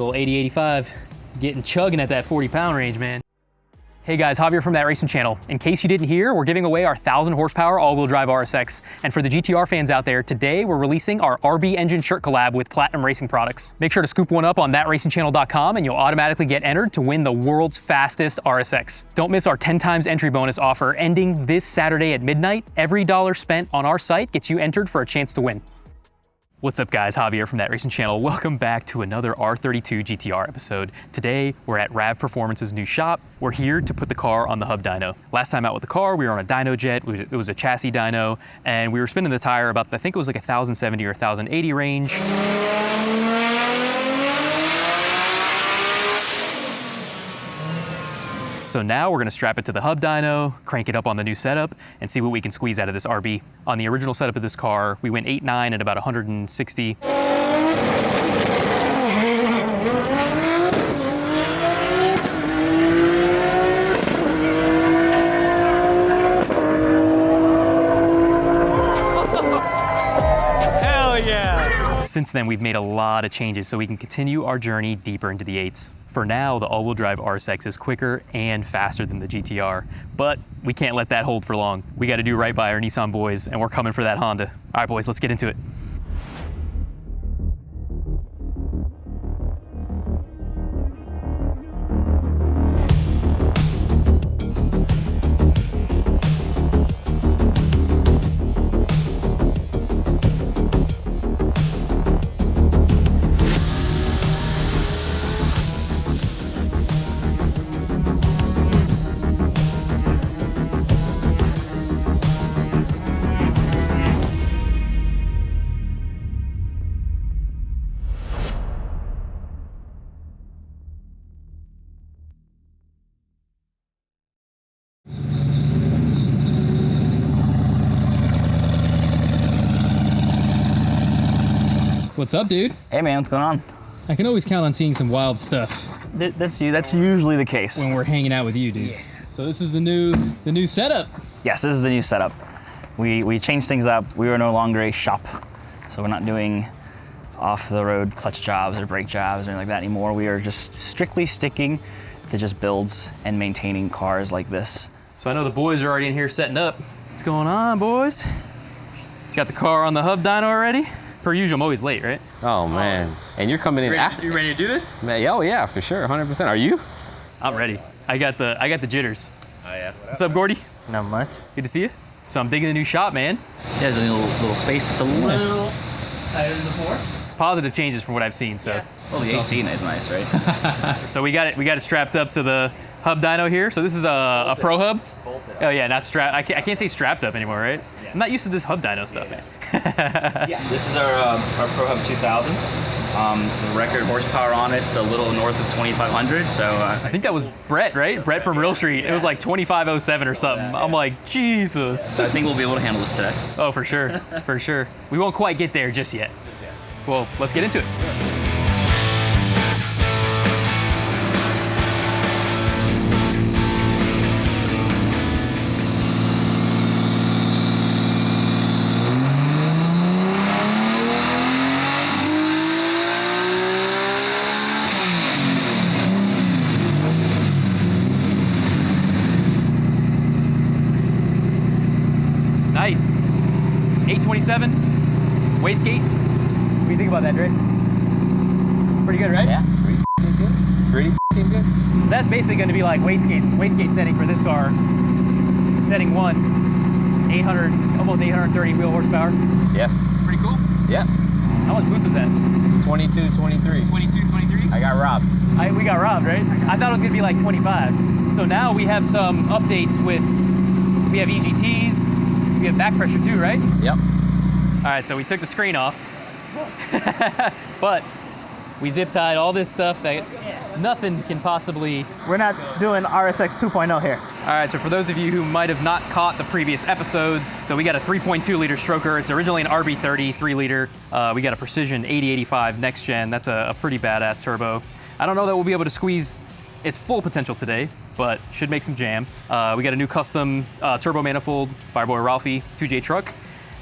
little 80-85, chugging at that 40-pound range, man. Hey guys, Javier from That Racing Channel. In case you didn't hear, we're giving away our 1,000 horsepower all-wheel drive RSX. And for the GTR fans out there, today we're releasing our RB engine shirt collab with Platinum Racing Products. Make sure to scoop one up on thatracingchannel.com and you'll automatically get entered to win the world's fastest RSX. Don't miss our 10 times entry bonus offer ending this Saturday at midnight. Every dollar spent on our site gets you entered for a chance to win. What's up guys, Javier from That Racing Channel. Welcome back to another R32 GTR episode. Today, we're at Rav Performance's new shop. We're here to put the car on the hub dyno. Last time out with the car, we were on a dyno jet. It was a chassis dyno, and we were spinning the tire about, I think it was like 1,070 or 1,080 range. So now we're gonna strap it to the hub dyno, crank it up on the new setup, and see what we can squeeze out of this RB. On the original setup of this car, we went 8.9 at about 160. Hell yeah! Since then, we've made a lot of changes so we can continue our journey deeper into the eights. For now, the all-wheel drive RSX is quicker and faster than the GTR, but we can't let that hold for long. We gotta do right by our Nissan boys, and we're coming for that Honda. All right, boys, let's get into it. What's up, dude? Hey man, what's going on? I can always count on seeing some wild stuff. That's usually the case. When we're hanging out with you, dude. Yeah. So this is the new setup. Yes, this is the new setup. We changed things up. We are no longer a shop, so we're not doing off-the-road clutch jobs or brake jobs or anything like that anymore. We are just strictly sticking to just builds and maintaining cars like this. So I know the boys are already in here setting up. What's going on, boys? Got the car on the hub dyno already? Per usual, I'm always late, right? Oh man, and you're coming in after. You ready to do this? Man, oh yeah, for sure, 100%. Are you? I'm ready. I got the jitters. Oh yeah. What's up, Gordy? Not much. Good to see you. So I'm digging the new shop, man. There's a little space. It's a little tighter than before. Positive changes from what I've seen. So. Yeah. Well, the AC is nice, right? So we got it strapped up to the hub dyno here. So this is a Pro hub. Oh yeah, not strapped. I can't say strapped up anymore, right? Yeah. I'm not used to this hub dyno stuff, man. Yeah, this is our Pro Hub 2000. The record horsepower on it's a little north of 2,500. So I think that was Brett, right? Brett from Real Street. It was like 2,507 or something. I'm like, Jesus. So I think we'll be able to handle this today. Oh, for sure, for sure. We won't quite get there just yet. Well, let's get into it. Nice. 827, wastegate. What do you think about that, Dre? Pretty good, right? Yeah. Pretty good. So that's basically going to be like wastegate setting for this car. Setting 1, 800, almost 830 wheel horsepower. Yes. Pretty cool. Yeah. How much boost was that? 22, 23. 22, 23? I got robbed. We got robbed, right? I thought it was going to be like 25. So now we have some updates we have EGTs. We have back pressure too, right? Yep. All right, so we took the screen off, but we zip tied all this stuff that nothing can possibly... We're not doing RSX 2.0 here. All right, so for those of you who might have not caught the previous episodes, so we got a 3.2 liter stroker. It's originally an RB30 3 liter. We got a Precision 8085 next gen. That's a pretty badass turbo. I don't know that we'll be able to squeeze its full potential today, but should make some jam. We got a new custom turbo manifold by our boy Ralphie, 2J Truck.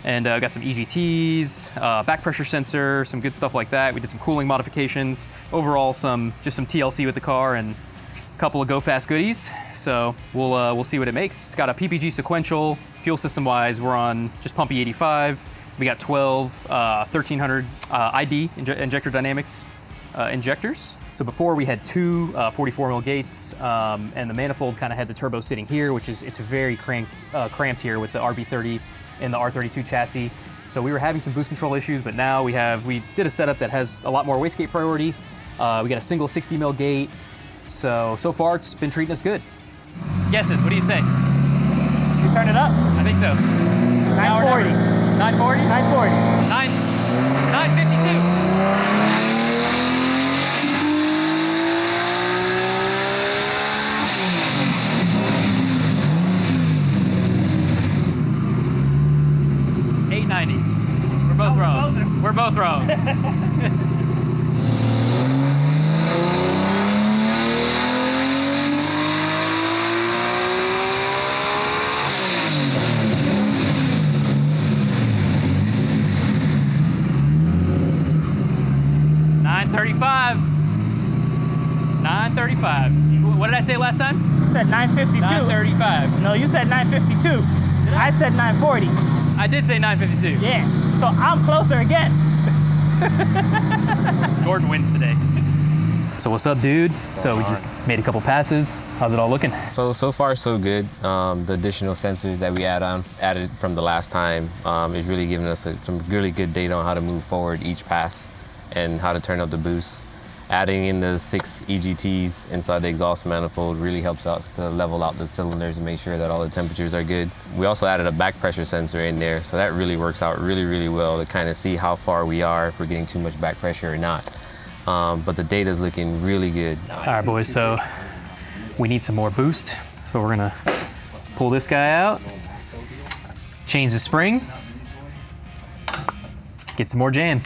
And got some EGTs, back pressure sensor, some good stuff like that. We did some cooling modifications. Overall, just some TLC with the car and a couple of go fast goodies. So we'll see what it makes. It's got a PPG sequential. Fuel system wise, we're on just pumpy 85. We got 12 1300 ID injector dynamics injectors. So before we had two 44 mil gates, and the manifold kind of had the turbo sitting here, it's very cramped here with the RB30 and the R32 chassis. So we were having some boost control issues, but now we did a setup that has a lot more wastegate priority. We got a single 60 mil gate. So far it's been treating us good. Guesses, what do you say? You turn it up? I think so. 940. 940? 940. 952. We're both wrong. We're both wrong. $935. What did I say last time? You said 952. 935. No, you said 952. I said 940. I did say 952. Yeah, so I'm closer again. Gordon wins today. So what's up, dude? So we just made a couple passes. How's it all looking? So far so good. The additional sensors that we added from the last time is really giving us some really good data on how to move forward each pass and how to turn up the boost. Adding in the 6 EGTs inside the exhaust manifold really helps us to level out the cylinders and make sure that all the temperatures are good. We also added a back pressure sensor in there, so that really works out really well to kind of see how far we are, if we're getting too much back pressure or not. But the data's looking really good. All right, boys, so we need some more boost. So we're gonna pull this guy out, change the spring, get some more jam.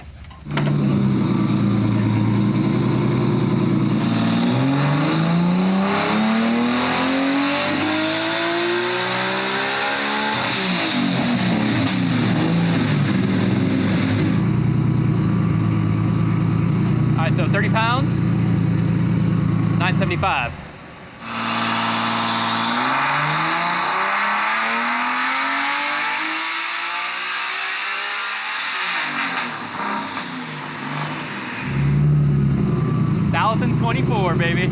All right, so 30 pounds, 975. $1,024, baby.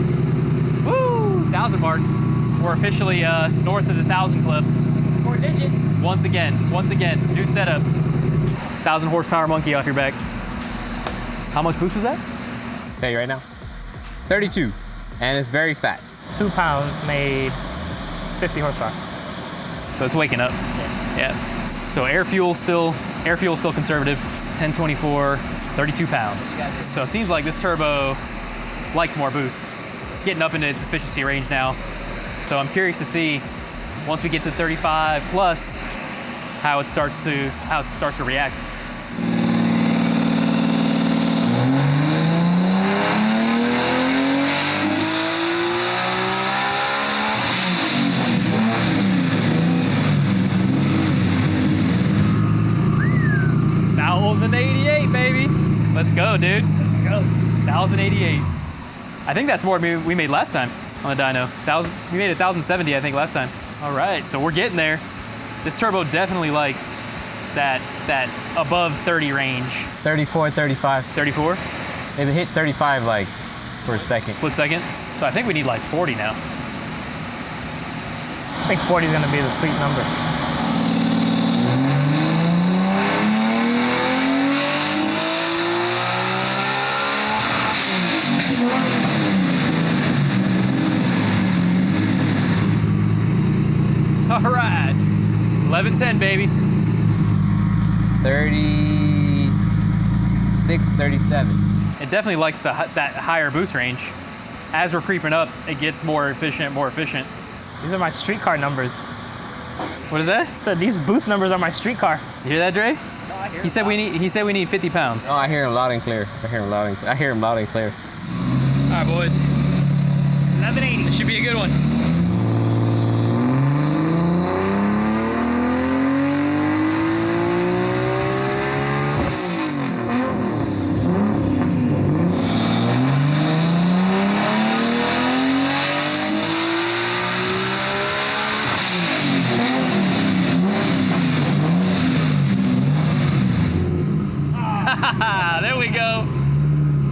Woo! 1,000 mark. We're officially north of the 1,000 club. 4 digits. Once again, new setup. 1,000 horsepower monkey off your back. How much boost was that? Tell you right now, 32, and it's very fat. 2 pounds made 50 horsepower. So it's waking up. Yeah. So air fuel still conservative. 1024, 32 pounds. So it seems like this turbo likes more boost. It's getting up into its efficiency range now. So I'm curious to see, once we get to 35 plus, how it starts to react. $1,088, baby. Let's go, dude. Let's go. 1,088. I think that's more than we made last time on the dyno. We made 1,070, I think, last time. All right, so we're getting there. This turbo definitely likes that above 30 range. 34, 35. 34? It hit 35 like for a second. Split second. So I think we need like 40 now. I think 40 is gonna be the sweet number. All right, 1110, baby. 36, 37. It definitely likes that higher boost range. As we're creeping up, it gets more efficient. These are my streetcar numbers. What is that? So these boost numbers are my streetcar. You hear that, Dre? No, I hear He said we need 50 pounds. Oh, I hear him loud and clear. I hear him loud and clear. All right, boys. 1180. This should be a good one. There we go.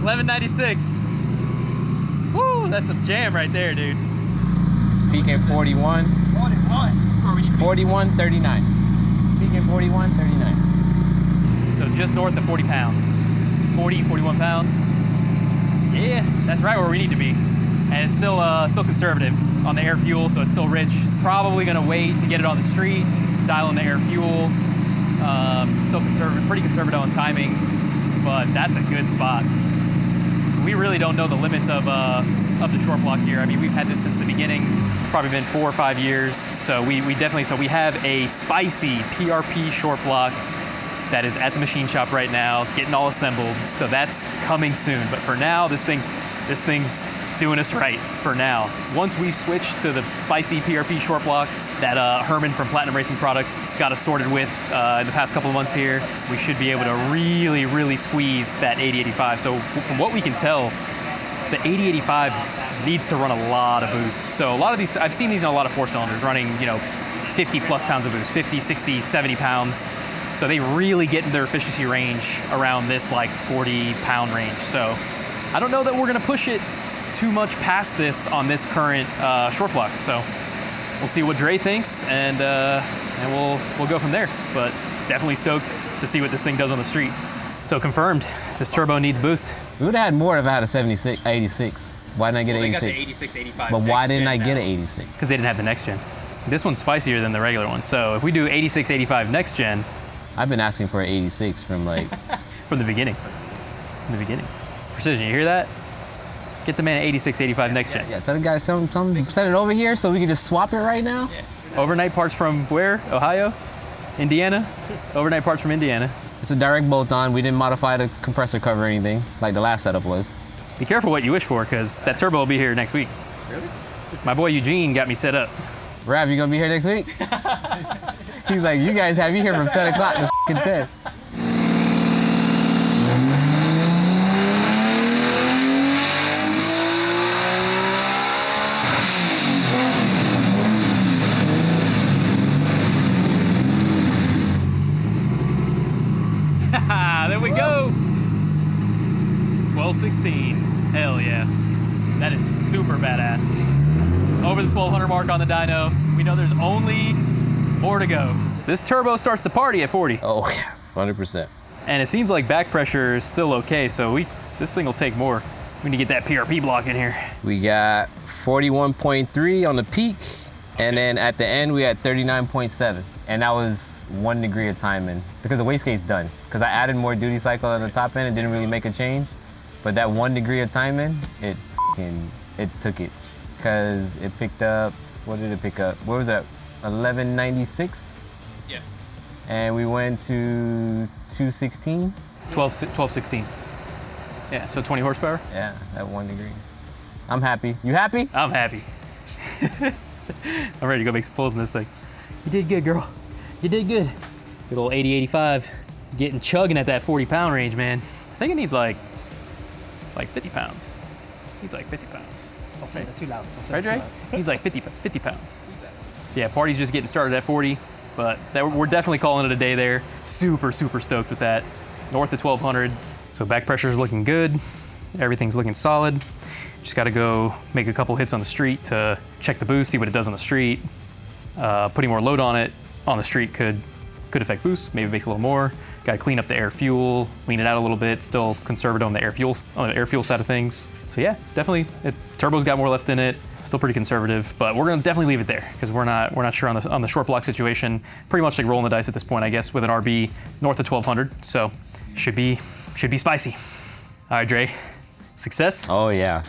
1196. Woo, that's some jam right there, dude. Peaking 41. 41.39. Peaking 41.39. So just north of 40 pounds. 40, 41 pounds. Yeah, that's right where we need to be. And it's still conservative on the air fuel, so it's still rich. Probably gonna wait to get it on the street, dial in the air fuel. Still conservative, pretty conservative on timing, but that's a good spot. We really don't know the limits of the short block here. I mean, we've had this since the beginning. It's probably been 4 or 5 years. So we have a spicy PRP short block that is at the machine shop right now. It's getting all assembled. So that's coming soon. But for now, this thing's doing us right for now. Once we switch to the spicy PRP short block that Herman from Platinum Racing Products got us sorted with in the past couple of months here, we should be able to really, really squeeze that 8085. So from what we can tell, the 8085 needs to run a lot of boost. So a lot of these, I've seen these in a lot of 4-cylinders running, 50 plus pounds of boost, 50, 60, 70 pounds. So they really get in their efficiency range around this like 40 pound range. So I don't know that we're gonna push it too much past this on this current short block. So we'll see what Dre thinks, and we'll go from there. But definitely stoked to see what this thing does on the street. So confirmed, this turbo needs boost. We would have had more if I had a 76, 86. Why didn't I get an 86? They got the 86, 85. But why didn't I get an 86? Because they didn't have the next gen. This one's spicier than the regular one. So if we do 86, 85 next gen. I've been asking for an 86 from like... from the beginning. From the beginning. Precision, you hear that? Get the man an 86, 85 next gen. Yeah, tell the guys, tell them send it over here so we can just swap it right now. Yeah. Overnight parts from where? Ohio? Indiana? Overnight parts from Indiana. It's a direct bolt on. We didn't modify the compressor cover or anything like the last setup was. Be careful what you wish for, because that turbo will be here next week. Really? My boy Eugene got me set up. Rav, you gonna be here next week? He's like, you guys have me here from 10 o'clock to f***ing 10. There we go. 1216. Hell yeah. That is super badass. Over the 1200 mark on the dyno. We know there's only more to go. This turbo starts the party at 40. Oh, yeah, 100%. And it seems like back pressure is still okay, so this thing will take more. We need to get that PRP block in here. We got 41.3 on the peak, and then at the end we had 39.7. And that was 1 degree of timing because the wastegate's done. Because I added more duty cycle on the top end, it didn't really make a change. But that 1 degree of timing, it took it. Because it picked up, what did it pick up? What was that, 1196? Yeah. And we went to 216. 1216. Yeah, so 20 horsepower? Yeah, that 1 degree. I'm happy. You happy? I'm happy. I'm ready to go make some pulls in this thing. You did good, girl. You did good. Good old 8085. Getting chugging at that 40 pound range, man. I think it needs like 50 pounds. It needs like 50 pounds. Don't say that too loud. Right, Dre? He's like 50 pounds. So yeah, party's just getting started at 40, but we're definitely calling it a day there. Super, super stoked with that. North of 1200. So back pressure's looking good. Everything's looking solid. Just gotta go make a couple hits on the street to check the boost, see what it does on the street. Putting more load on it on the street could affect boost, maybe it makes a little more. Gotta clean up the air fuel, lean it out a little bit, still conservative on the air fuel side of things. So yeah, definitely, turbo's got more left in it, still pretty conservative, but we're gonna definitely leave it there because we're not sure on the short block situation. Pretty much like rolling the dice at this point, I guess, with an RB north of 1200. So should be spicy. All right, Dre, success? Oh yeah,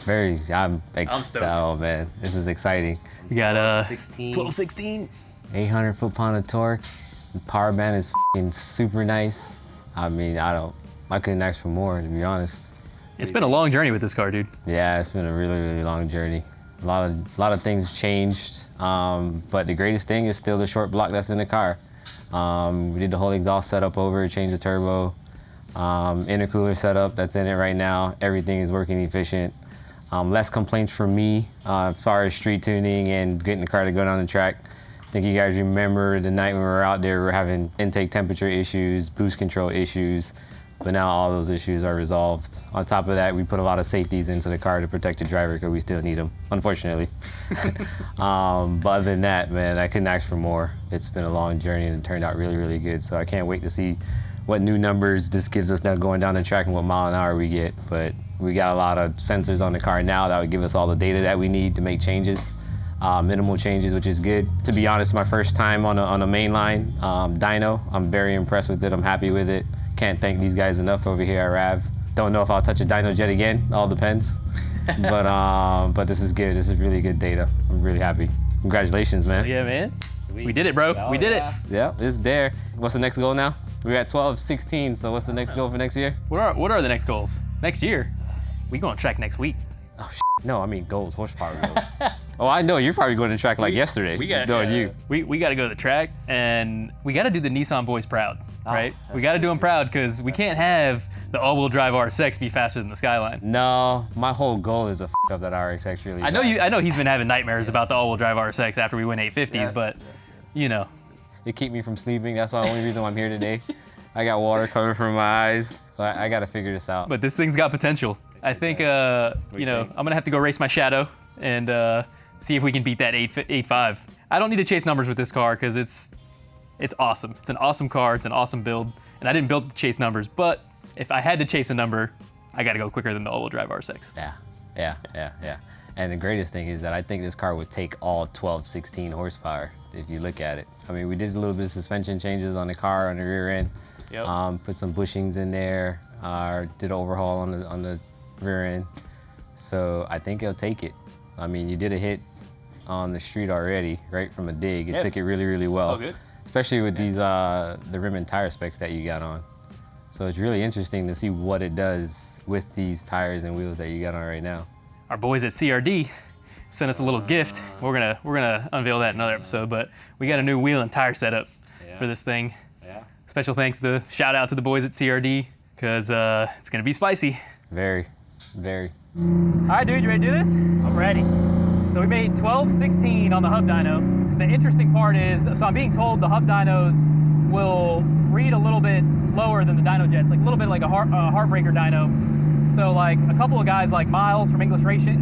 I'm stoked. oh man, this is exciting. We got 1216. 800 foot-pound of torque. The power band is f***ing super nice. I mean, I couldn't ask for more, to be honest. It's been a long journey with this car, dude. Yeah, it's been a really, really long journey. A lot of things changed, but the greatest thing is still the short block that's in the car. We did the whole exhaust setup over, changed the turbo, intercooler setup that's in it right now. Everything is working efficient. Less complaints from me as far as street tuning and getting the car to go down the track. I think you guys remember the night when we were out there, we were having intake temperature issues, boost control issues. But now all those issues are resolved. On top of that, we put a lot of safeties into the car to protect the driver because we still need them, unfortunately. But other than that, man, I couldn't ask for more. It's been a long journey and it turned out really, really good. So I can't wait to see what new numbers this gives us now going down the track and what mile an hour we get. But we got a lot of sensors on the car now that would give us all the data that we need to make changes. Minimal changes, which is good. To be honest, my first time on a mainline dyno. I'm very impressed with it. I'm happy with it. Can't thank these guys enough over here at RAV. Don't know if I'll touch a dyno jet again. All depends. But this is good. This is really good data. I'm really happy. Congratulations, man. Yeah, man. Sweet. We did it, bro. We did it. Yeah, it's there. What's the next goal now? We're at 12, 16. So what's the next goal for next year? What are the next goals? Next year, we go on track next week. Oh, no, I mean goals, horsepower goals. Oh, I know. You're probably going to track like yesterday. We got you. We got to go to the track, and we got to do the Nissan boys proud, right? We got to do them proud because we can't have the all-wheel drive RSX be faster than the Skyline. No, my whole goal is to up that RXX really. I know he's been having nightmares about the all-wheel drive RSX after we win 850s, but you know, it keep me from sleeping. That's the only reason why I'm here today. I got water coming from my eyes, so I got to figure this out. But this thing's got potential. I think you know, I'm gonna have to go race my Shadow and see if we can beat that 8.5. I don't need to chase numbers with this car because it's awesome. It's an awesome car. It's an awesome build, and I didn't build to chase numbers. But if I had to chase a number, I got to go quicker than the all-wheel drive R6. Yeah. And the greatest thing is that I think this car would take all 12, 16 horsepower if you look at it. I mean, we did a little bit of suspension changes on the car on the rear end. Yep. Put some bushings in there. Did an overhaul on the rear end. So I think it'll take it. I mean, you did a hit on the street already, right from a dig. It took it really, really well. Oh, good. Especially with these the rim and tire specs that you got on. So it's really interesting to see what it does with these tires and wheels that you got on right now. Our boys at CRD sent us a little gift. We're gonna unveil that in another episode, but we got a new wheel and tire setup for this thing. Yeah. Special thanks shout out to the boys at CRD because it's gonna be spicy. Very, very. All right, dude, you ready to do this? I'm ready. So we made 12/16 on the hub dyno. The interesting part is, so I'm being told the hub dynos will read a little bit lower than the dyno jets, like a little bit like a heartbreaker dyno. So like a couple of guys like Miles from English Racing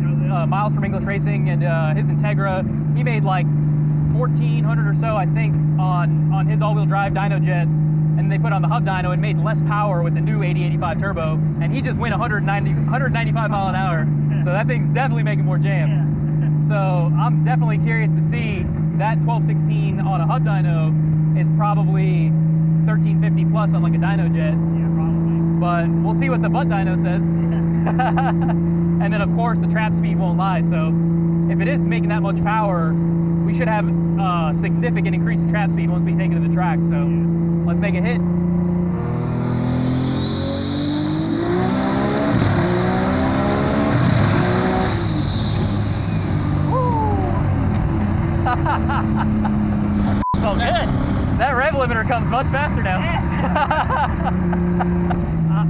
and his Integra, he made like 1,400 or so, I think, on his all-wheel drive dyno jet. And they put on the hub dyno and made less power with the new 8085 turbo, and he just went 195 mile an hour. So that thing's definitely making more jam. So I'm definitely curious to see that 12/16 on a hub dyno is probably 1350 plus on like a dyno jet. Yeah, probably. But we'll see what the butt dyno says. And then of course the trap speed won't lie. So if it is making that much power, we should have a significant increase in trap speed once we take it to the track. So let's make a hit. Felt good. That rev limiter comes much faster now.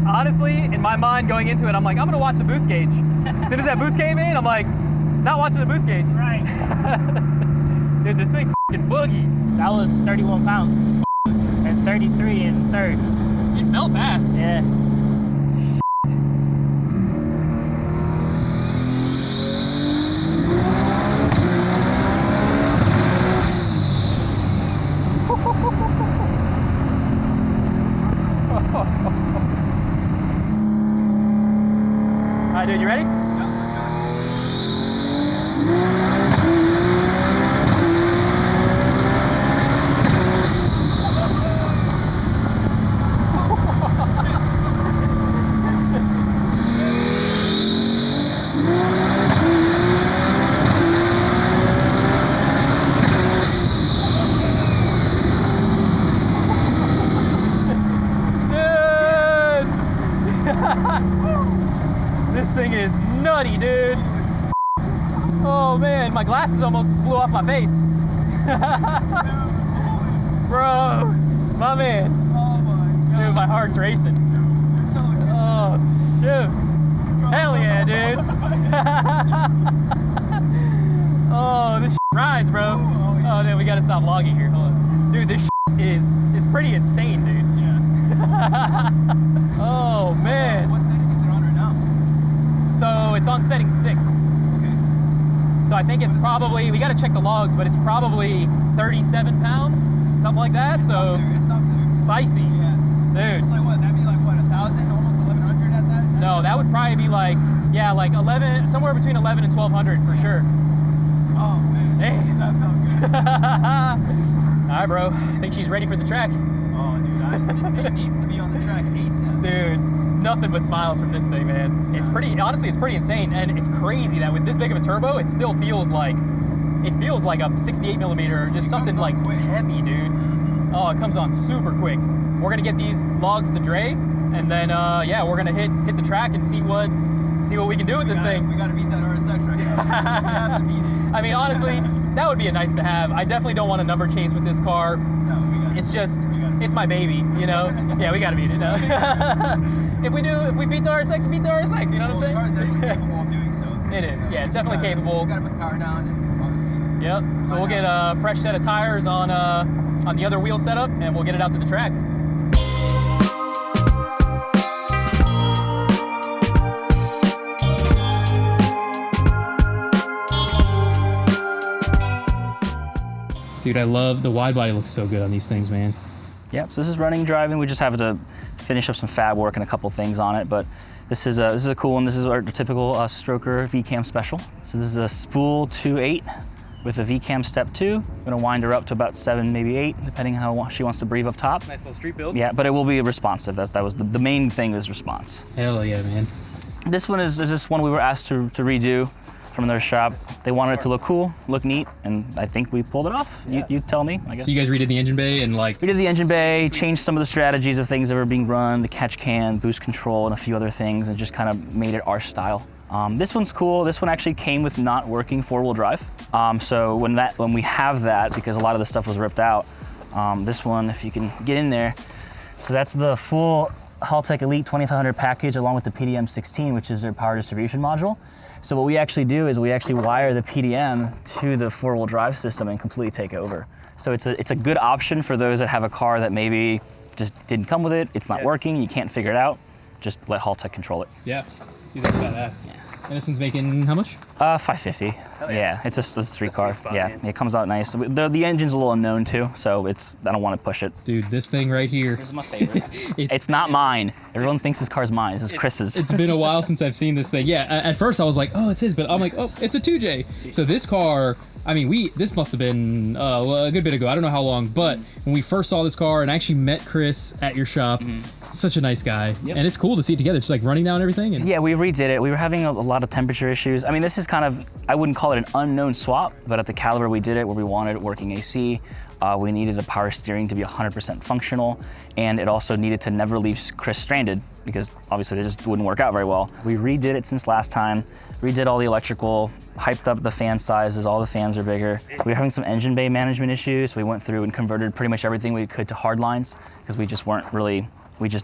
Honestly, in my mind going into it, I'm like, I'm gonna watch the boost gauge. As soon as that boost came in, I'm like, not watching the boost gauge. Right. Dude, this thing f***ing boogies. That was 31 pounds. And 33 in third. It felt fast. Yeah. All right, dude, you ready? This thing is nutty, dude. Oh man, my glasses almost flew off my face. Bro, my man. Oh my God. Dude, my heart's racing. Oh, shoot. Hell yeah, dude. Oh, this rides, bro. Oh, then we gotta stop logging here. Hold on. Dude, this is pretty insane, dude. Yeah. Oh man. What setting is it on right now? So it's on setting 6. Okay. So I think it's probably, we got to check the logs, but it's probably 37 pounds, something like that. So It's up there. spicy. Yeah. Dude. It's like what? That'd be like what? 1,000, almost 1,100 at that? No, that would probably be like, yeah, like 11, somewhere between 11 and 1,200 for sure. Oh man. Hey. That felt good. All right, bro. I think she's ready for the track. Oh dude, this thing needs to be on the track ASAP. Dude, nothing but smiles from this thing, man. It's pretty, honestly, it's pretty insane. And it's crazy that with this big of a turbo, it still feels like, a 68 millimeter or just something like heavy, dude. Oh, it comes on super quick. We're gonna get these logs to Dre, and then, yeah, we're gonna hit the track and see what we can do with this thing. We gotta beat that RSX right now. We have to beat it. I mean, honestly, that would be a nice to have. I definitely don't want a number chase with this car. No, we gotta, It's just, it's my baby, you know? Yeah, we gotta beat it. No. If we beat the RSX, we beat the RSX, you know what I'm saying? The car is definitely capable of doing so. It is, yeah, It's definitely capable. It's gotta put the power down and obviously. Yep, so we'll get a fresh set of tires on the other wheel setup, and we'll get it out to the track. Dude, I love the wide body. Looks so good on these things, man. Yep, so this is running, driving. We just have to finish up some fab work and a couple things on it, but this is a cool one. This is our typical Stroker V-Cam special. So this is a spool 2.8 with a V-Cam step 2. I'm gonna wind her up to about 7, maybe 8, depending how she wants to breathe up top. Nice little street build. Yeah, but it will be responsive. That was the main thing is response. Hell yeah, man. This one is just one we were asked to redo from their shop. They wanted it to look cool, look neat, and I think we pulled it off. Yeah. You tell me, I guess. So you guys redid the engine bay and like... We did the engine bay, changed some of the strategies of things that were being run, the catch can, boost control, and a few other things, and just kind of made it our style. This one's cool. This one actually came with not working 4-wheel drive. So when we have that, because a lot of the stuff was ripped out, this one, if you can get in there, so that's the full Haltech Elite 2500 package along with the PDM 16, which is their power distribution module. So what we actually do is we actually wire the PDM to the 4-wheel drive system and completely take over. So it's a good option for those that have a car that maybe just didn't come with it, it's not working, you can't figure it out, just let Haltech control it. Yeah, dude, that's badass. Yeah. And this one's making how much? 550. Yeah, it's a street car. Spot, yeah, man. it comes out nice. The engine's a little unknown too, so I don't want to push it. Dude, this thing right here. This is my favorite. It's not mine. Everyone thinks this car's mine. This is Chris's. It's been a while since I've seen this thing. Yeah, at first I was like, oh, it's his, but I'm like, oh, it's a 2J. So this car, I mean, this must have been a good bit ago. I don't know how long, but when we first saw this car and I actually met Chris at your shop, such a nice guy. Yep. And it's cool to see it together, just like running down everything. And Yeah, we redid it. We were having a lot of temperature issues. I mean, this is kind of, I wouldn't call it an unknown swap, but at the caliber we did it where we wanted working AC, we needed the power steering to be 100% functional, and it also needed to never leave Chris stranded because obviously it just wouldn't work out very well. We redid it since last time, redid all the electrical, hyped up the fan sizes, all the fans are bigger. We were having some engine bay management issues. We went through and converted pretty much everything we could to hard lines because we just weren't really,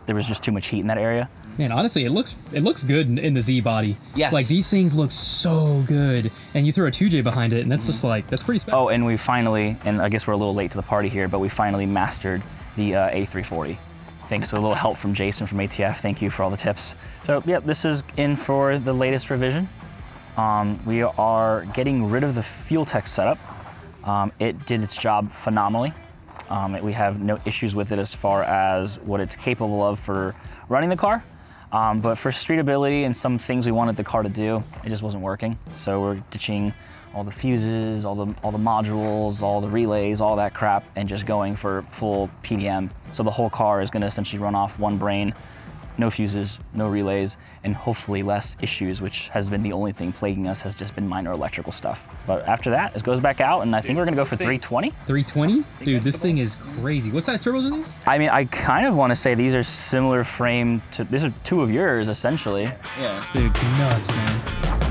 there was just too much heat in that area. man, honestly, it looks good in the Z body. Yes. Like these things look so good, and you throw a 2J behind it, and that's just like, that's pretty special. Oh, and we finally, and I guess we're a little late to the party here, but we finally mastered the A340. Thanks to a little help from Jason from ATF. Thank you for all the tips. So, yeah, this is in for the latest revision. We are getting rid of the FuelTech setup. It did its job phenomenally. We have no issues with it as far as what it's capable of for running the car. But for streetability and some things we wanted the car to do, it just wasn't working. So we're ditching all the fuses, all the modules, all the relays, all that crap, and just going for full PDM. So the whole car is gonna essentially run off one brain, no fuses, no relays, and hopefully less issues, which has been the only thing plaguing us, has just been minor electrical stuff. But after that, it goes back out, and I think we're gonna go for 320. 320? Dude, this thing is crazy. What size turbos are these? I mean, I kind of want to say these are similar frame to, these are two of yours, essentially. Yeah. Dude, nuts, man.